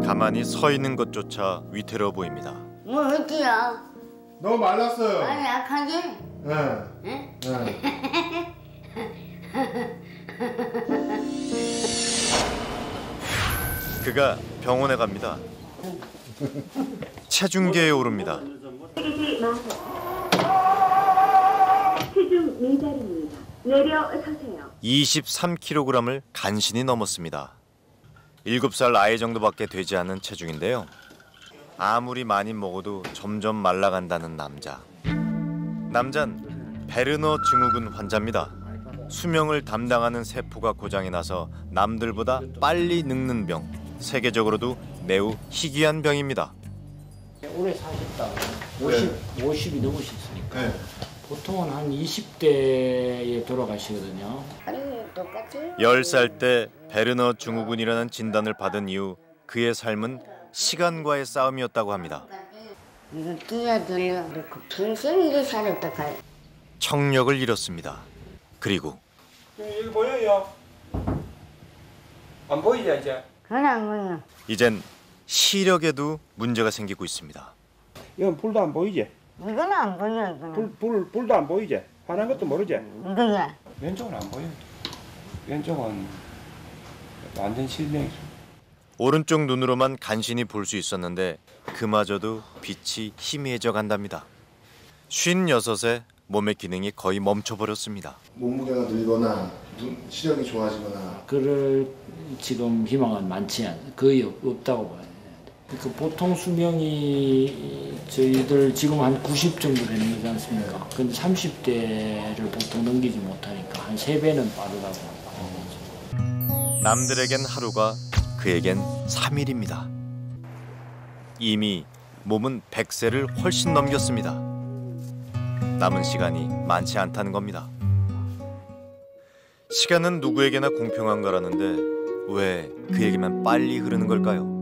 가만히 서 있는 것조차 위태로워 보입니다. 뭐 어때요? 너무 말랐어요. 아니 약하지? 네. 응? 네. 그가 병원에 갑니다. 체중계에 오릅니다. 체중 미달입니다. 내려서세요. 23kg을 간신히 넘었습니다. 7살 아이 정도밖에 되지 않은 체중인데요. 아무리 많이 먹어도 점점 말라간다는 남자. 남잔 베르너 증후군 환자입니다. 수명을 담당하는 세포가 고장이 나서 남들보다 빨리 늙는 병. 세계적으로도 매우 희귀한 병입니다. 오래 사셨다. 50이 넘으셨으니까. 네. 보통은 한 20대에 돌아가시거든요. 아니 똑같이. 10살 때 베르너 증후군이라는 진단을 받은 이후 그의 삶은 시간과의 싸움이었다고 합니다. 이거 뛰어들려 놓고 평생 이래 살았다 가요. 청력을 잃었습니다. 그리고 여기 보여요? 안 보이죠 이제? 그건 안 보여. 이젠 시력에도 문제가 생기고 있습니다. 이건 불도 안 보이지? 이거는 안 보여 이거는. 불도 안 보이지? 화난 것도 모르지? 이거야. 왼쪽은 안 보여. 왼쪽은 완전 실명이죠. 오른쪽 눈으로만 간신히 볼 수 있었는데 그마저도 빛이 희미해져 간답니다. 56에 몸의 기능이 거의 멈춰버렸습니다. 몸무게가 늘거나 시력이 좋아지거나. 그럴 지금 희망은 거의 없다고 봐야 돼요. 그 보통 수명이 저희들 지금 한 90 정도 되는 거지 않습니까? 근데 30대를 보통 넘기지 못하니까 한 3배는 빠르다고 봐야 되죠. 남들에겐 하루가 그에겐 3일입니다. 이미 몸은 100세를 훨씬 넘겼습니다. 남은 시간이 많지 않다는 겁니다. 시간은 누구에게나 공평한 거라는데 왜 그에게만 빨리 흐르는 걸까요?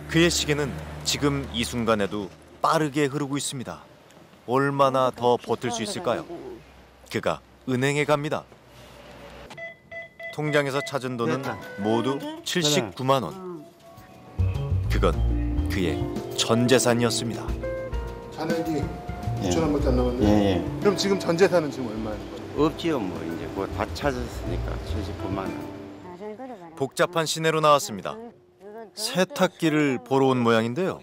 그의 시계는 지금 이 순간에도 빠르게 흐르고 있습니다. 얼마나 더 버틸 수 있을까요? 그가 은행에 갑니다. 통장에서 찾은 돈은 모두 79만 원. 그건 그의 전 재산이었습니다. 잔액이 9천 원밖에 안 남았네. 그럼 지금 전 재산은 지금 얼마인 거예요? 없지요. 뭐 이제 그거 다 찾았으니까 79만 원. 복잡한 시내로 나왔습니다. 세탁기를 보러 온 모양인데요.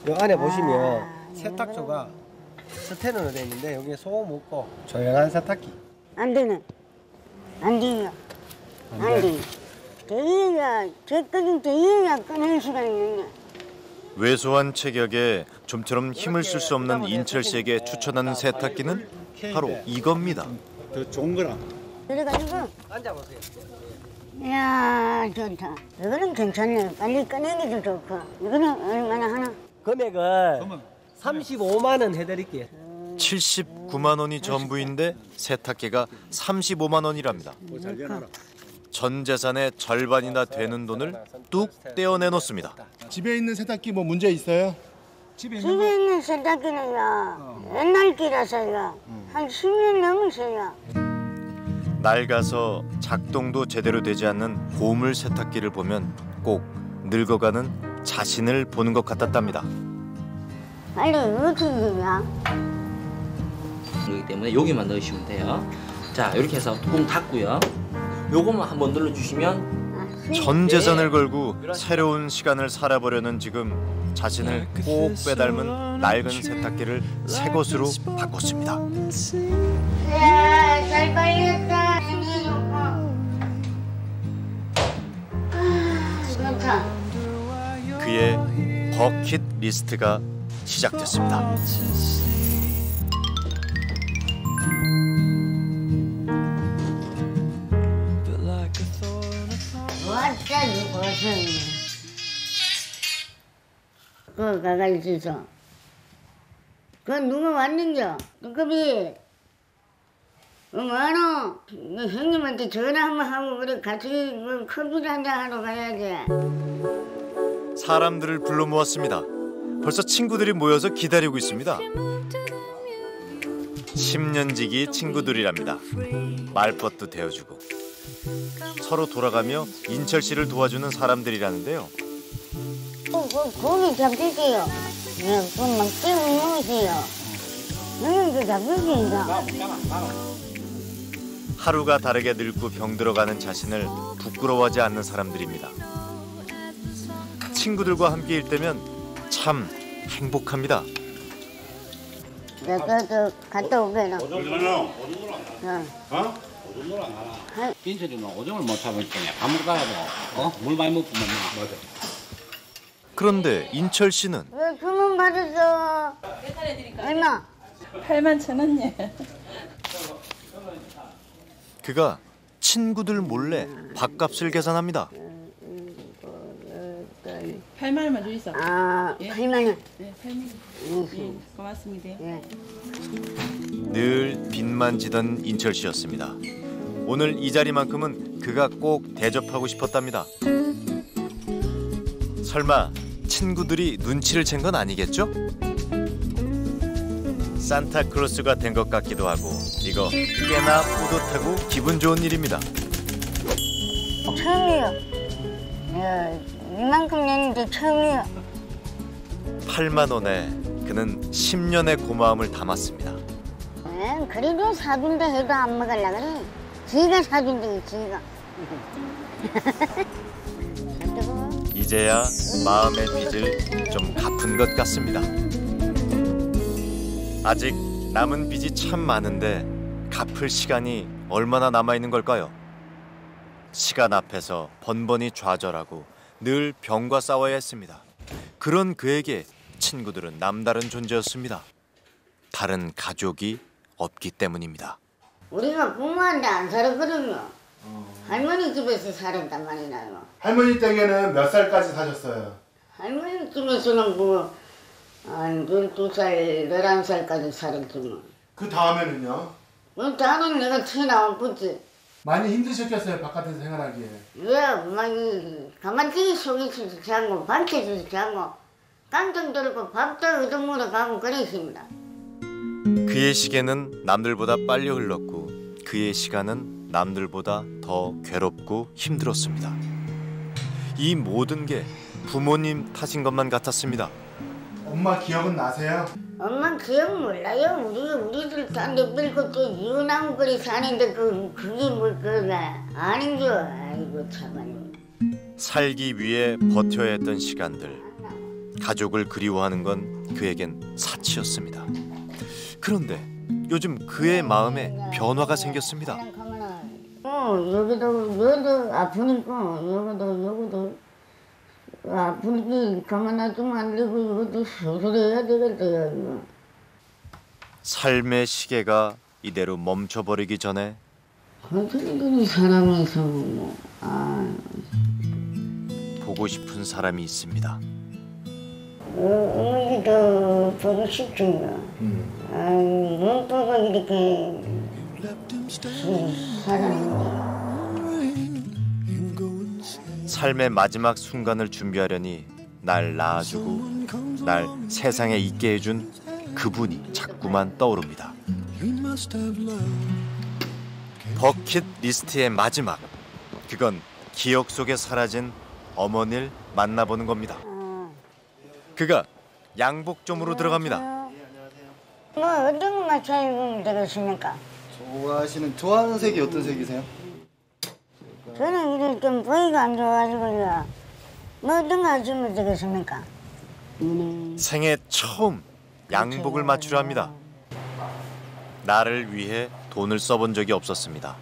이 안에 보시면 세탁조가 스텐으로 되어 있는데 여기에 소음 없고 조용한 세탁기. 안 되네. 안 돼요. 안 돼. 대기가 저까지 대기가 끊을 수가 있느냐. 왜소한 체격에 좀처럼 힘을 쓸 수 없는 인철 씨에게 추천하는 세탁기는 바로 이겁니다. 더 좋은 거라. 그래가지고 앉아보세요. 이야 좋다. 이거는 괜찮네. 빨리 꺼내기도 좋고. 이거는 얼마나 하나? 금액을 35만 원 해드릴게요. 79만 원이 전부인데 세탁기가 35만 원이랍니다. 전 재산의 절반이나 되는 돈을 뚝 떼어내놓습니다. 집에 있는 세탁기 뭐 문제 있어요? 집에 있는 세탁기는요. 옛날 기라서요. 한 10년 넘으세요. 낡아서 작동도 제대로 되지 않는 고물 세탁기를 보면 꼭 늙어가는 자신을 보는 것 같았답니다. 빨리 어떻게 해야? 그렇기 때문에 여기만 넣으시면 돼요. 자, 이렇게 해서 뚜껑 닫고요. 요것만 한번 눌러주시면 전 재산을 걸고 새로운 시간을 살아보려는 지금 자신을 꼭 빼닮은 낡은 세탁기를 새 것으로 바꿨습니다. 이야, 잘 빨렸다. 좋다. 그의 버킷리스트가 시작됐습니다. 왔다 누구서 그 가가지서 그 누가 왔는겨? 누급이 뭐하노? 형님한테 전화 한번 하고 그래 같이 커피를 한잔 하러 가야지. 사람들을 불러 모았습니다. 벌써 친구들이 모여서 기다리고 있습니다. 10년지기 친구들이랍니다. 말벗도 대어주고 서로 돌아가며 인철 씨를 도와주는 사람들이라는데요. 고기 잡힐게요. 네, 그막 떼고 먹으세요. 너는 잡힐게요. 하루가 다르게 늙고 병들어가는 자신을 부끄러워하지 않는 사람들입니다. 친구들과 함께일 때면 참 행복합니다. 내가 갔다 오게나. 인철이는 오줌을 못 참을 때냐. 아무리 가도 물 많이 먹으면 맞아. 그런데 인철 씨는 왜 주문 받았어? 얼마? 81,000원이요. 그가 친구들 몰래 밥값을 계산합니다. 8만 원만 주이소. 아, 예. 8만 원. 네, 8만 원. 예, 고맙습니다. 예. 늘 빚만 지던 인철 씨였습니다. 오늘 이 자리만큼은 그가 꼭 대접하고 싶었답니다. 설마 친구들이 눈치를 챈 건 아니겠죠? 산타클로스가 된 것 같기도 하고 이거 꽤나 뿌듯하고 기분 좋은 일입니다. 처음이요. 이만큼 내는데 처음이요. 8만 원에 그는 10년의 고마움을 담았습니다. 그래도 사준다 해도 안 먹으려 그래. 지가 사준다, 지가. 이제야 마음의 빚을 좀 갚은 것 같습니다. 아직 남은 빚이 참 많은데 갚을 시간이 얼마나 남아있는 걸까요? 시간 앞에서 번번이 좌절하고 늘 병과 싸워야 했습니다. 그런 그에게 친구들은 남다른 존재였습니다. 다른 가족이 없기 때문입니다. 우리가 부모한테 안 살았거든요. 할머니 집에서 살았단 말이나요. 할머니 댁에는 몇 살까지 사셨어요? 할머니 집에서는 뭐 한 12살, 11살까지 살았지 뭐. 그 다음에는요? 그 다음은 내가 튀어나온 거지. 많이 힘드셨겠어요, 바깥에서 생활하기에. 왜, 많이 가만히 속에서도 자고 밖에서도 자고 깡통 들고 밥도 얻어먹으러 가고 그랬습니다. 그의 시계는 남들보다 빨리 흘렀고 그의 시간은 남들보다 더 괴롭고 힘들었습니다. 이 모든 게 부모님 탓인 것만 같았습니다. 엄마 기억은 나세요? 엄마 기억 몰라요. 우리들 다 늙고 또 이혼하고 그래 사는데 그게 뭘 그가 아닌 줄. 아이고 참아요. 살기 위해 버텨야 했던 시간들, 가족을 그리워하는 건 그에겐 사치였습니다. 그런데 요즘 그의 마음에 변화가 생겼습니다. 여기도 아프니까 여기도 아프니까 가만 놔두면 안 되고 이것도 수술해야 되겠어요. 이거. 삶의 시계가 이대로 멈춰버리기 전에 어떻게 사람에서 보고 싶은 사람이 있습니다. 어머니도 보고 싶죠. 못 보고 이렇게 살았는데. 삶의 마지막 순간을 준비하려니 날 낳아주고 날 세상에 있게 해준 그분이 자꾸만 떠오릅니다. 버킷리스트의 마지막, 그건 기억 속에 사라진 어머니를 만나보는 겁니다. 그가 양복점으로 들어갑니다. 뭐 어떤 거 맞춰 입으면 되겠습니까? 좋아하는 색이 어떤 색이세요? 저는 이럴 좀 보이가 안 좋아가지고요. 뭐 어떤 거 하시면 되겠습니까? 생애 처음 양복을 맞추려 합니다. 나를 위해 돈을 써본 적이 없었습니다.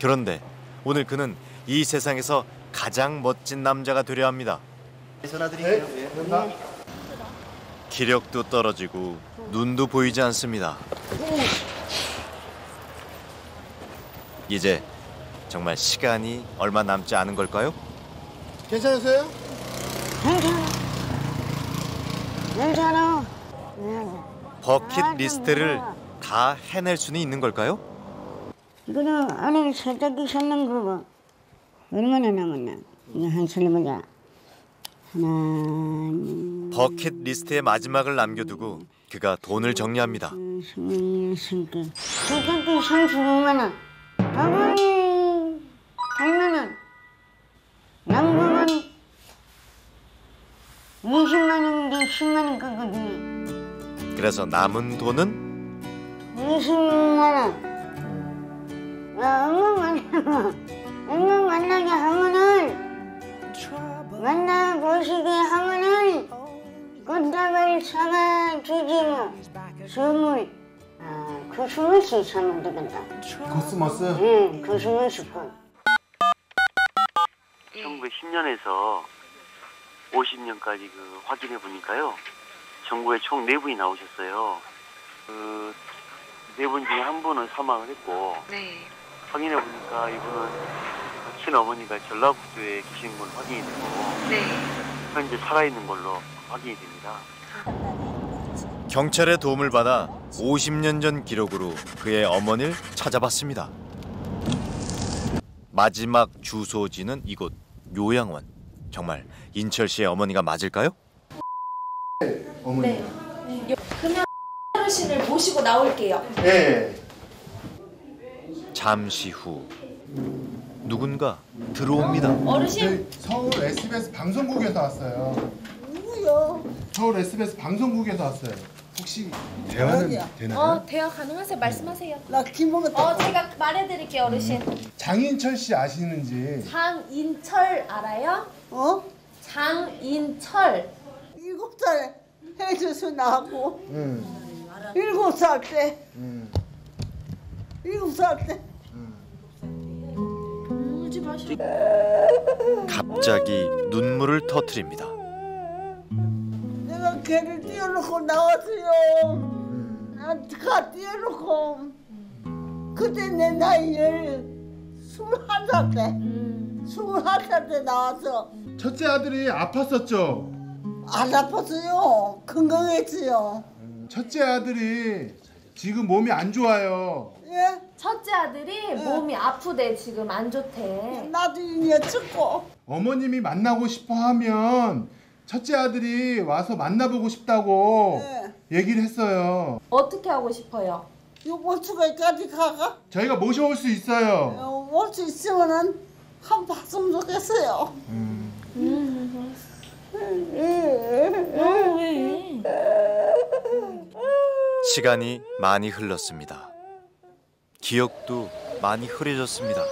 그런데 오늘 그는 이 세상에서 가장 멋진 남자가 되려 합니다. 전화드릴게요. 네. 기력도 떨어지고 눈도 보이지 않습니다. 이제 정말 시간이 얼마 남지 않은 걸까요? 괜찮으세요? 괜찮아. 버킷리스트를 다 해낼 수는 있는 걸까요? 이거는 안에 세탁기 샀는 거고 얼마나 남았나? 이거 한 소리 보자. 하나, 버킷리스트의 마지막을 남겨두고 그가 돈을 정리합니다. 16개. 세탁기 35만 원. 밥은 8만 원. 양복은 20만 원인데 10만 원 깎거든요. 그래서 남은 돈은 26만 원. 야, 엄마 만나게 하면은, 만나보시게 하면은, 꽃다발 사가 주지 뭐. 선물. 코스모스 사면 되겠다. 코스모스? 응, 코스모스 꽃. 1910년에서 50년까지 확인해 보니까요. 전국에 총 4분이 나오셨어요. 그 4분 중에 한 분은 사망을 했고, 확인해 보니까 이분은 친어머니가 전라북도에 계신 건 확인이 되고, 현재 살아있는 걸로 확인이 됩니다. 경찰의 도움을 받아 50년 전 기록으로 그의 어머니를 찾아봤습니다. 마지막 주소지는 이곳 요양원. 정말 인철 씨의 어머니가 맞을까요? 어머니. 그러면 어르신을 모시고 나올게요. 네. 잠시 후 누군가 들어옵니다. 어르신. 서울 SBS 방송국에서 왔어요. 누구요? 서울 SBS 방송국에서 왔어요. 혹시 대화는 되나요? 대화 가능하세요. 말씀하세요. 나 김먹었다. 제가 말해드릴게요, 어르신. 장인철 씨 아시는지? 장인철 알아요? 장인철. 7살에 해주서 나고 7살 때 7살 때 울지 마시고. 갑자기 눈물을 터뜨립니다. 내가 걔를 띄워놓고 나왔어요. 가 띄워놓고 그때 내 나이 21살 때 21살 때 나와서 첫째 아들이 아팠었죠? 안 아팠어요. 건강했어요. 첫째 아들이 지금 몸이 안 좋아요. 예? 첫째 아들이 몸이 아프대. 지금 안 좋대. 나도 이제 죽고. 어머님이 만나고 싶어 하면 첫째 아들이 와서 만나보고 싶다고 얘기를 했어요. 어떻게 하고 싶어요? 요번주까지 가가? 저희가 모셔올 수 있어요. 올 수 있으면은 한 번 봤으면 좋겠어요. 시간이 많이 흘렀습니다. 기억도 많이 흐려졌습니다.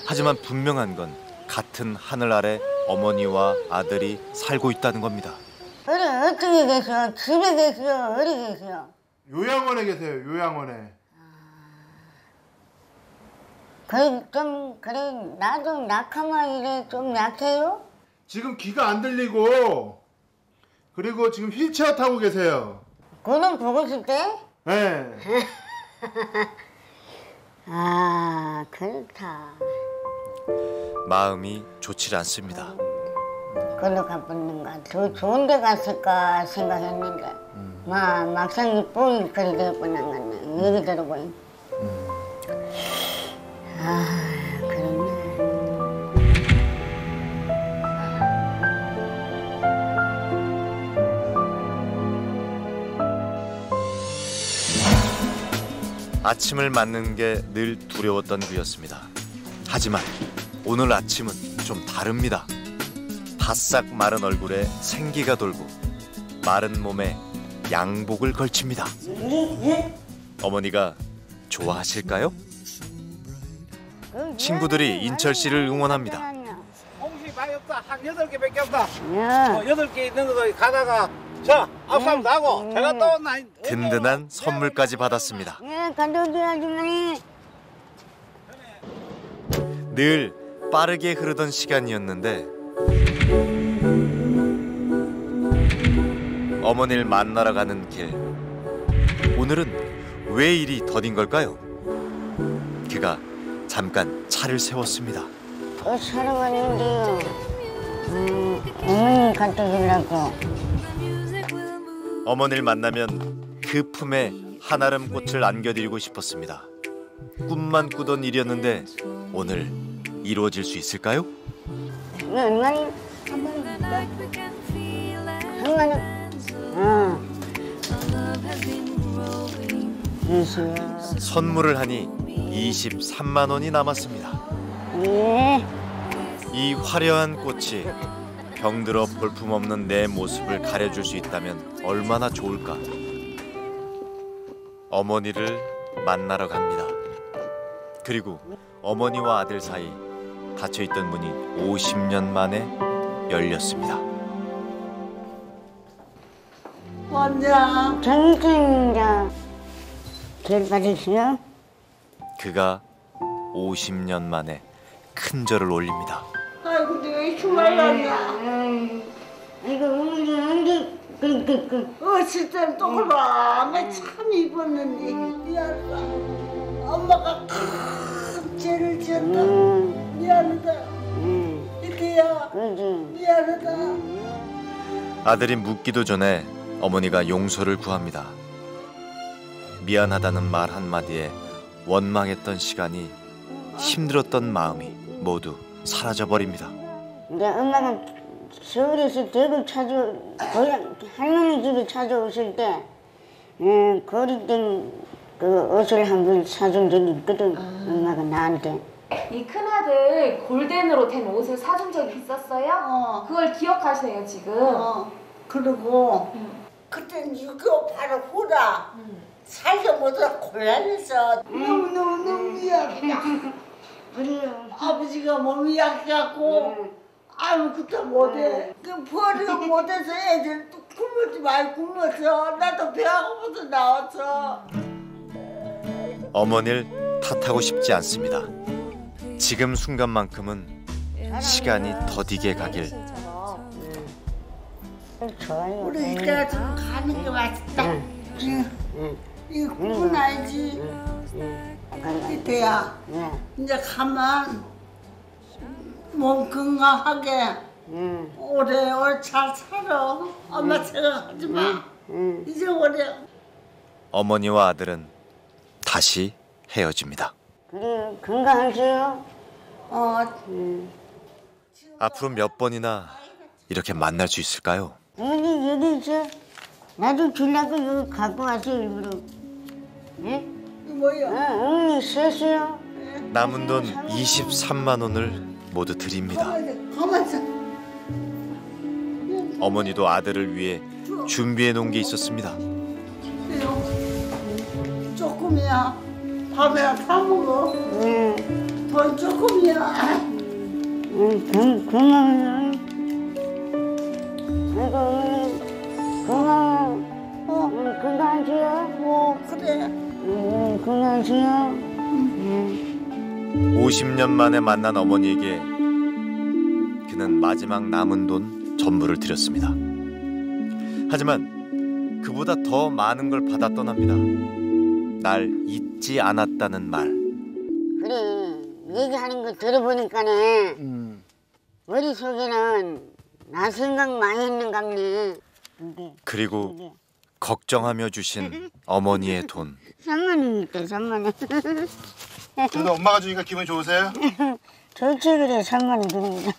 하지만 분명한 건 같은 하늘 아래 어머니와 아들이 살고 있다는 겁니다. 그래, 어떻게 계셔? 집에 계셔? 어디 계셔? 요양원에 계세요. 요양원에. 그래, 나도 낙하마 이래 좀 약해요? 지금 귀가 안 들리고 그리고 지금 휠체어 타고 계세요. 그놈 보고 싶대? 네. 그렇다. 마음이 좋지 않습니다. 그걸로 가봤는가? 더 좋은 데 갔을까 생각했는데 막상 이쁘게 그리 되었구나. 얘기 들어보니. 그렇네. 아침을 맞는 게 늘 두려웠던 그였습니다. 하지만 오늘 아침은 좀 다릅니다. 바싹 마른 얼굴에 생기가 돌고 마른 몸에 양복을 걸칩니다. 어머니가 좋아하실까요? 친구들이 인철 씨를 응원합니다. 홍시 많이 없다. 한 8개밖에 없다. 야. 8개 있는 거 가다가 자, 앞사람 나고 제가 또 든든한 선물까지 받았습니다. 가져줘야지 많이. 늘 빠르게 흐르던 시간이었는데 어머니를 만나러 가는 길. 오늘은 왜 이리 더딘 걸까요? 그가 잠깐 차를 세웠습니다. 사러 가는데요. 어머니 갖다 주려고. 어머니를 만나면 그 품에 한아름 꽃을 안겨드리고 싶었습니다. 꿈만 꾸던 일이었는데 오늘 이루어질 수 있을까요? 얼마니? 선물을 하니 23만 원이 남았습니다. 이 화려한 꽃이 병들어 볼품없는 내 모습을 가려줄 수 있다면 얼마나 좋을까. 어머니를 만나러 갑니다. 그리고 어머니와 아들 사이 닫혀있던 문이 50년 만에 열렸습니다. 원장. 정신입니다. 길 받으시오. 그가 50년 만에 큰 절을 올립니다. 아이고 내가 이렇게 말랐나. 이거 어머니 언제 어릴 때는 동그라미 참 입었는데 미안하다. 엄마가 큰 죄를 지었다. 미안하다. 이때야 미안하다. 아들이 묻기도 전에 어머니가 용서를 구합니다. 미안하다는 말 한마디에 원망했던 시간이, 힘들었던 마음이 모두 사라져버립니다. 이제 엄마가 서울에서 대구 고향 할머니 집에 찾아오실 때 거리된 그 옷을 한 벌 사준 적이 있거든. 엄마가 나한테. 이 큰아들 골덴으로 된 옷을 사준 적이 있었어요? 그걸 기억하세요 지금? 그리고 그땐 6.25 바로 후라 살려보다 곤란해서 너무 미안하다. 아버지가 몸이 약해갖고 아무것도 못해. 그 버리고 못해서 애들 또 굶었지 많이 굶어서 나도 배가 고파서 나왔어. 어머니를 탓하고 싶지 않습니다. 지금 순간만큼은 시간이 더디게 가길. 좋아요. 우리 이따가 좀 가는 게 맛있다. 이거 구분하지. 이때야 이제 가면 몸 건강하게 오래오래 잘 살아. 엄마 생각하지 마. 잊어버려. 어머니와 아들은 다시 헤어집니다. 그래 건강하세요. 앞으로 몇 번이나 이렇게 만날 수 있을까요? 여기 있어. 나도 주려고 여기 갖고 왔어 일부러. 예? 뭐야? 어머니 쓰세요. 남은 돈 23만 원을 모두 드립니다. 가만있어. 어머니도 아들을 위해 준비해 놓은 게 있었습니다. 조금이야. 밥이랑 다 먹어. 돈 조금이야. 고마워요. 아이고 어머니 고마워. 건강하세요. 그래. 건강하세요. 50년 만에 만난 어머니에게 그는 마지막 남은 돈 전부를 드렸습니다. 하지만 그보다 더 많은 걸 받아 떠납니다. 날 잊지 않았다는 말. 그래 얘기하는 거 들어보니까는 머릿속에는 나 생각 많이 했는 같네. 그리고 걱정하며 주신 어머니의 돈. 3만 원 있다 3만 원. 그래도 엄마가 주니까 기분 좋으세요? 좋지 그래 3만 원 드립니다.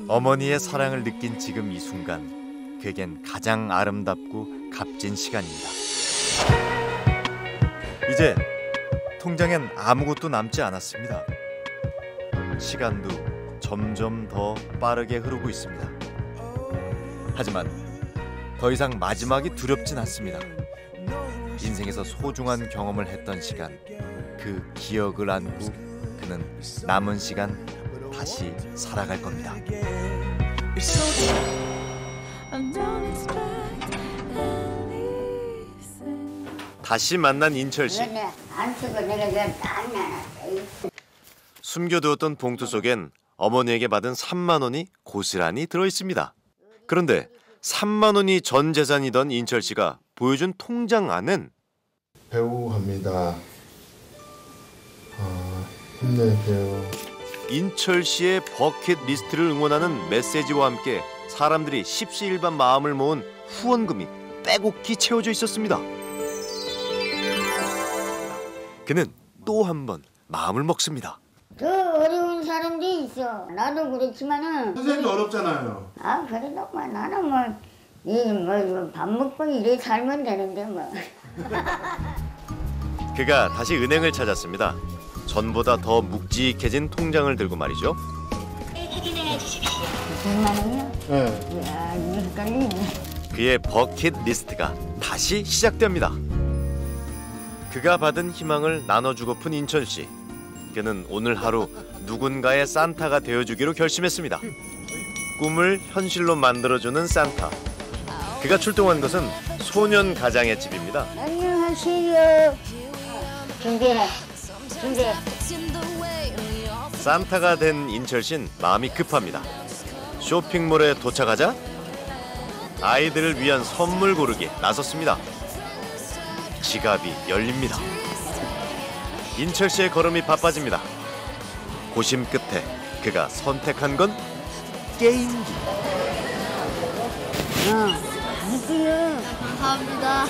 어머니의 사랑을 느낀 지금 이 순간, 그에겐 가장 아름답고 값진 시간입니다. 이제 통장엔 아무것도 남지 않았습니다. 시간도 점점 더 빠르게 흐르고 있습니다. 하지만 더 이상 마지막이 두렵진 않습니다. 인생에서 소중한 경험을 했던 시간, 그 기억을 안고 그는 남은 시간 다시 살아갈 겁니다. 다시 만난 인철 씨. 안 쓰고 내가 그냥 딱 나눴어. 숨겨두었던 봉투 속엔 어머니에게 받은 3만 원이 고스란히 들어있습니다. 그런데 3만 원이 전 재산이던 인철 씨가 보여준 통장 안엔 배우 합니다. 힘내세요. 인철 씨의 버킷리스트를 응원하는 메시지와 함께 사람들이 십시일반 마음을 모은 후원금이 빼곡히 채워져 있었습니다. 그는 또 한 번 마음을 먹습니다. 더 어려운 사람도 있어. 나도 그렇지만은. 선생님도 어렵잖아요. 아 그래도 뭐 나는 뭐 밥 먹고 이래 살면 되는데 뭐. 그가 다시 은행을 찾았습니다. 전보다 더 묵직해진 통장을 들고 말이죠. 확인해 주십시오. 100만 원이요? 네. 이야, 헷갈리네. 그의 버킷리스트가 다시 시작됩니다. 그가 받은 희망을 나눠주고픈 인철 씨. 그는 오늘 하루 누군가의 산타가 되어주기로 결심했습니다. 꿈을 현실로 만들어주는 산타. 그가 출동한 것은 소년 가장의 집입니다. 안녕하세요. 준비해. 산타가 된 인철 씨는 마음이 급합니다. 쇼핑몰에 도착하자 아이들을 위한 선물 고르기에 나섰습니다. 지갑이 열립니다. 인철 씨의 걸음이 바빠집니다. 고심 끝에 그가 선택한 건 게임기. 할게요. 감사합니다.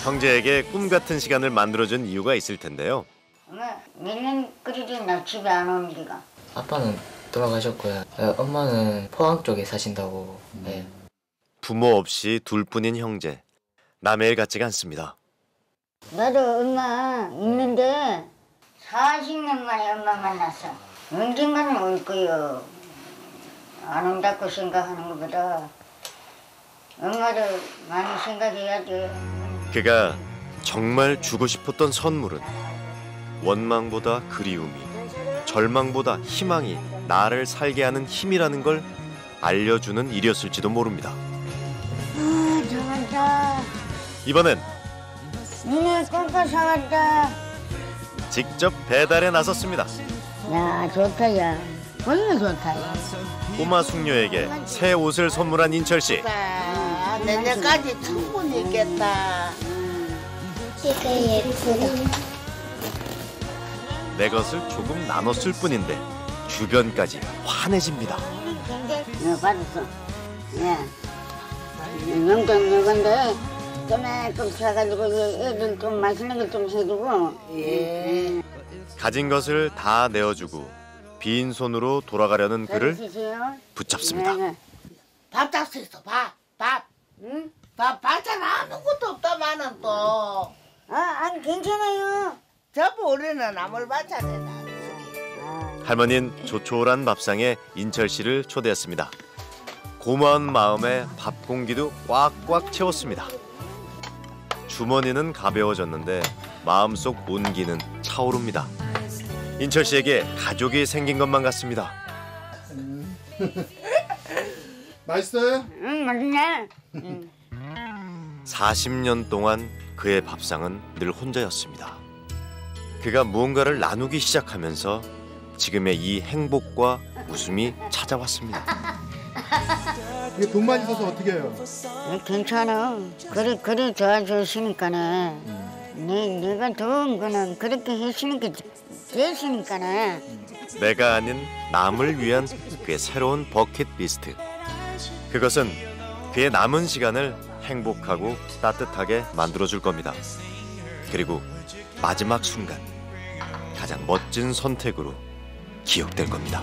형제에게 꿈 같은 시간을 만들어준 이유가 있을 텐데요. 엄마, 몇 년 끓이지 나 집에 안 온 지가. 아빠는 돌아가셨고요. 엄마는 포항 쪽에 사신다고. 네. 부모 없이 둘뿐인 형제. 남의 일 같지가 않습니다. 나도 엄마 있는데 40년 만에 엄마 만났어. 언젠가는 올 거요. 안 온다고 생각하는 것보다 엄마를 많이 생각해야지. 그가 정말 주고 싶었던 선물은 원망보다 그리움이, 절망보다 희망이 나를 살게 하는 힘이라는 걸 알려주는 일이었을지도 모릅니다. 잘한다. 이번엔 니네 꼬꼬 사왔다. 직접 배달에 나섰습니다. 야, 좋다, 야. 얼마나 좋다, 야. 꼬마 숙녀에게 새 옷을 선물한 인철 씨. 내년까지 충분히 있겠다. 이거 예쁘다. 내 것을 조금 나눴을 뿐인데 주변까지 환해집니다. 받았어. 예. 용돈 요건데 조금 사가지고 애들 좀 맛있는 거 좀 해주고. 예. 가진 것을 다 내어주고 빈손으로 돌아가려는 그를 붙잡습니다. 밥 잘 수 있어. 밥. 응? 밥 반찬 아무것도 없다마는 또. 안 괜찮아요. 전부 우리는 아무 반찬이다. 할머니는 조촐한 밥상에 인철 씨를 초대했습니다. 고마운 마음에 밥 공기도 꽉꽉 채웠습니다. 주머니는 가벼워졌는데 마음속 온기는 차오릅니다. 인철 씨에게 가족이 생긴 것만 같습니다. 맛있어요? 응, 맛있네. 40년 동안 그의 밥상은 늘 혼자였습니다. 그가 무언가를 나누기 시작하면서 지금의 이 행복과 웃음이 찾아왔습니다. 이게 돈만 있어서 어떻게 해요? 괜찮아. 그래 도와주시니까네. 내가 도운 거는 그렇게 했으니까 됐으니까네. 내가 아닌 남을 위한 그의 새로운 버킷리스트. 그것은 그의 남은 시간을 행복하고 따뜻하게 만들어줄 겁니다. 그리고 마지막 순간 가장 멋진 선택으로 기억될 겁니다.